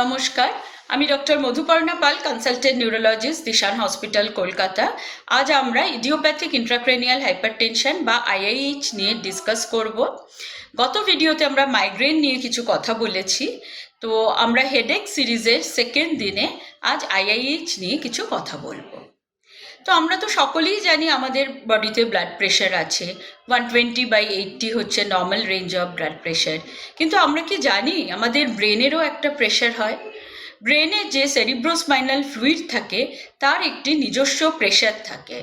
নমস্কার, আমি doctor Madhuparna Pal, consultant neurologist, Dishan hospital, Kolkata. আজ আমরা ইডিওপ্যাথিক ইন্ট্রাক্রেনিয়াল হাইপারটেনশন বা আইআইএইচ নিয়ে ডিসকাস করব। গত ভিডিওতে আমরা মাইগ্রেন নিয়ে কিছু কথা বলেছি, তো আমরা হেডেক সিরিজের সেকেন্ড দিনে আজ আইআইএইচ নিয়ে কিছু কথা বলবো। তো আমরা তো সকলেই জানি আমাদের বডিতে ব্লাড প্রেশার আছে, 120/80 হচ্ছে normal range of blood pressure. কিন্তু আমরা কি জানি আমাদের ব্রেনেরও একটা প্রেশার হয়? ব্রেনে যে সেরিব্রোস্পাইনাল ফ্লুইড থাকে তার একটি নিজস্ব প্রেশার থাকে।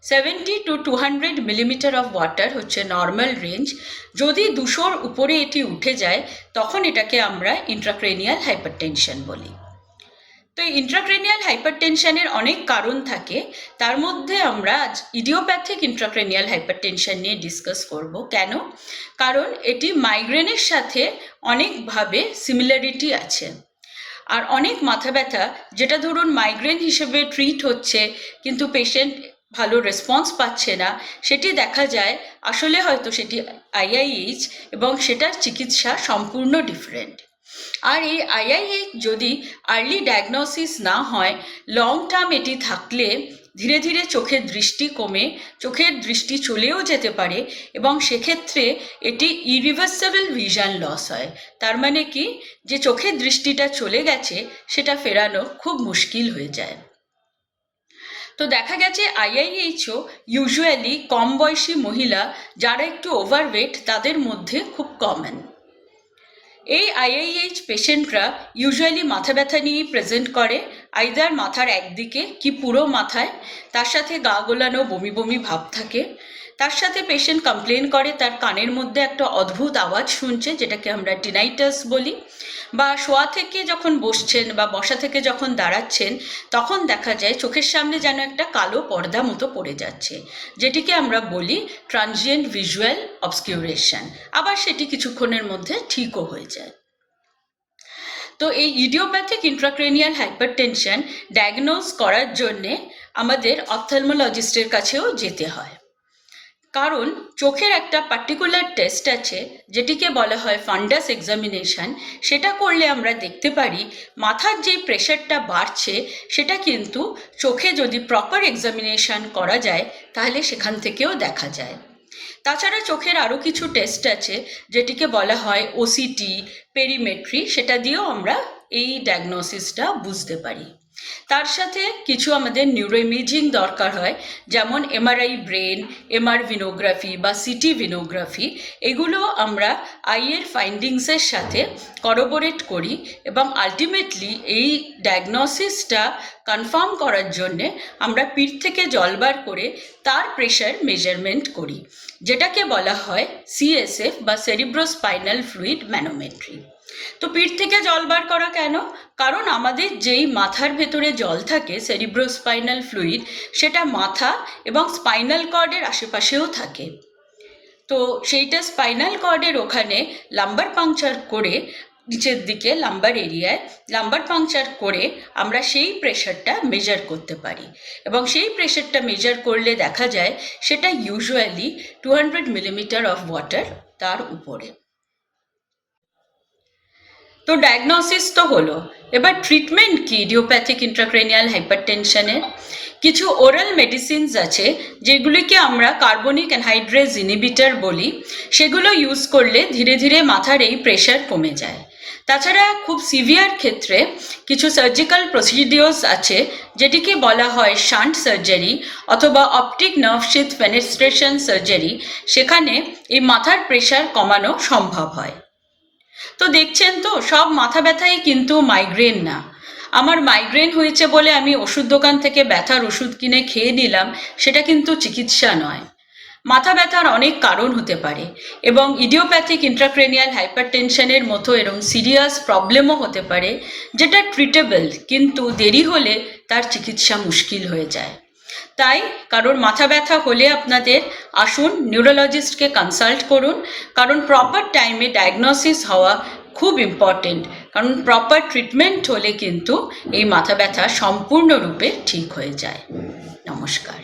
70 to 200 মিলিমিটার অফ ওয়াটার হচ্ছে নর্মাল রেঞ্জ। যদি 200-র উপরে এটি উঠে যায় তখন এটাকে আমরা ইন্ট্রাক্রেনিয়াল হাইপারটেনশন বলি। তো এই ইন্ট্রাক্রেনিয়াল হাইপারটেনশনের অনেক কারণ থাকে, তার মধ্যে আমরা আজ ইডিওপ্যাথিক ইন্ট্রাক্রেনিয়াল হাইপারটেনশন নিয়ে ডিসকাস করব। কেন? কারণ এটি মাইগ্রেনের সাথে অনেকভাবে সিমিলারিটি আছে। আর অনেক মাথা ব্যথা যেটা ধরুন মাইগ্রেন হিসেবে ট্রিট হচ্ছে কিন্তু পেশেন্ট ভালো রেসপন্স পাচ্ছে না, সেটি দেখা যায় আসলে হয়তো সেটি আইআইএইচ এবং সেটার চিকিৎসা সম্পূর্ণ ডিফারেন্ট। আর এই আইআইএইচ যদি আর্লি ডায়াগনোসিস না হয়, লং টার্ম এটি থাকলে ধীরে ধীরে চোখের দৃষ্টি কমে চোখের দৃষ্টি চলেও যেতে পারে এবং সেক্ষেত্রে এটি ইরিভার্সেবল ভিশন লস হয়। তার মানে কি, যে চোখের দৃষ্টিটা চলে গেছে সেটা ফেরানো খুব মুশকিল হয়ে যায়। তো দেখা গেছে আইআইএইচও ইউজুয়ালি কম বয়সী মহিলা যারা একটু ওভারওয়েট তাদের মধ্যে খুব কমন। এই আইআইএইচ পেশেন্টরা ইউজুয়ালি মাথা ব্যথা নিয়েই প্রেজেন্ট করে, আইদার মাথার একদিকে কি পুরো মাথায়, তার সাথে গা গোলানো বমি বমি ভাব থাকে। তার সাথে পেশেন্ট কমপ্লেন করে তার কানের মধ্যে একটা অদ্ভুত আওয়াজ শুনছে, যেটাকে আমরা টিনাইটাস বলি। বা শোয়া থেকে যখন বসছেন বা বসা থেকে যখন দাঁড়াচ্ছেন তখন দেখা যায় চোখের সামনে যেন একটা কালো পর্দা মতো পড়ে যাচ্ছে, যেটিকে আমরা বলি ট্রানজিয়েন্ট ভিজুয়াল অবস্কিউরেশন। আবার সেটি কিছুক্ষণের মধ্যে ঠিকও হয়ে যায়। তো এই ইডিওপ্যাথিক ইন্ট্রাক্রেনিয়াল হাইপারটেনশন ডায়াগনোজ করার জন্যে আমাদের অপথলমোলজিস্টের কাছেও যেতে হয়। কারণ চোখের একটা পার্টিকুলার টেস্ট আছে যেটিকে বলা হয় ফান্ডাস এক্সামিনেশন। সেটা করলে আমরা দেখতে পারি মাথার যে প্রেশারটা বাড়ছে সেটা কিন্তু চোখে যদি প্রপার এক্সামিনেশন করা যায় তাহলে সেখান থেকেও দেখা যায়। তাছাড়া চোখের আরও কিছু টেস্ট আছে যেটিকে বলা হয় ওসিটি, পেরিমেট্রি, সেটা দিয়েও আমরা এই ডায়াগনোসিসটা বুঝতে পারি। তার সাথে কিছু আমাদের নিউরো ইমেজিং দরকার হয়, যেমন এমআরআই ব্রেন, এমআর ভিনোগ্রাফি বা সিটি ভিনোগ্রাফি। এগুলো আমরা আইয়ের ফাইন্ডিংসের সাথে করোবোরেট করি এবং আলটিমেটলি এই ডায়াগনোসিসটা কনফার্ম করার জন্যে আমরা পিঠ থেকে জল বার করে তার প্রেশার মেজারমেন্ট করি, যেটাকে বলা হয় সিএসএফ বা সেরিব্রোস্পাইনাল ফ্লুইড ম্যানোমেট্রি। তো পিঠ থেকে জল বার করা কেন? কারণ আমাদের যেই মাথার ভেতরে জল থাকে সেরিব্রোস্পাইনাল ফ্লুইড, সেটা মাথা এবং স্পাইনাল কর্ডের আশেপাশেও থাকে। তো সেইটা স্পাইনাল কর্ডের ওখানে লাম্বার পাংচার করে নিচের দিকে লাম্বার এরিয়ায় লাম্বার পাংচার করে আমরা সেই প্রেশারটা মেজার করতে পারি এবং সেই প্রেশারটা মেজার করলে দেখা যায় সেটা ইউজুয়ালি 200 মিলিমিটার অফ ওয়াটার তার উপরে। তো ডায়াগনোসিস তো হলো, এবার ট্রিটমেন্ট কি ইডিওপ্যাথিক ইন্ট্রাক্রেনিয়াল হাইপারটেনশনের? কিছু ওরাল মেডিসিনস আছে যেগুলিকে আমরা কার্বনিক অ্যানহাইড্রেজ ইনহিবিটর বলি, সেগুলো ইউজ করলে ধীরে ধীরে মাথার এই প্রেশার কমে যায়। তাছাড়া খুব সিভিয়ার ক্ষেত্রে কিছু সার্জিক্যাল প্রসিডিওর্স আছে যেটিকে বলা হয় শান্ট সার্জারি অথবা অপটিক নার্ভ শিথ ফেনেস্ট্রেশন সার্জারি। সেখানে এই মাথার প্রেশার কমানো সম্ভব হয়। তো দেখছেন তো, সব মাথা ব্যথাই কিন্তু মাইগ্রেন না। আমার মাইগ্রেন হয়েছে বলে আমি ওষুধ দোকান থেকে ব্যথার ওষুধ কিনে খেয়ে নিলাম, সেটা কিন্তু চিকিৎসা নয়। মাথা ব্যথার অনেক কারণ হতে পারে এবং ইডিওপ্যাথিক ইন্ট্রাক্রেনিয়াল হাইপারটেনশনের মতো এরকম সিরিয়াস প্রবলেমও হতে পারে, যেটা ট্রিটেবল, কিন্তু দেরি হলে তার চিকিৎসা মুশকিল হয়ে যায়। তাই কারোর মাথা ব্যথা হলে আপনাদের আসুন নিউরোলজিস্টকে কনসাল্ট করুন, কারণ প্রপার টাইমে ডায়াগনোসিস হওয়া খুব ইম্পর্টেন্ট। কারণ প্রপার ট্রিটমেন্ট হলে কিন্তু এই মাথা ব্যথা সম্পূর্ণরূপে ঠিক হয়ে যায়। নমস্কার।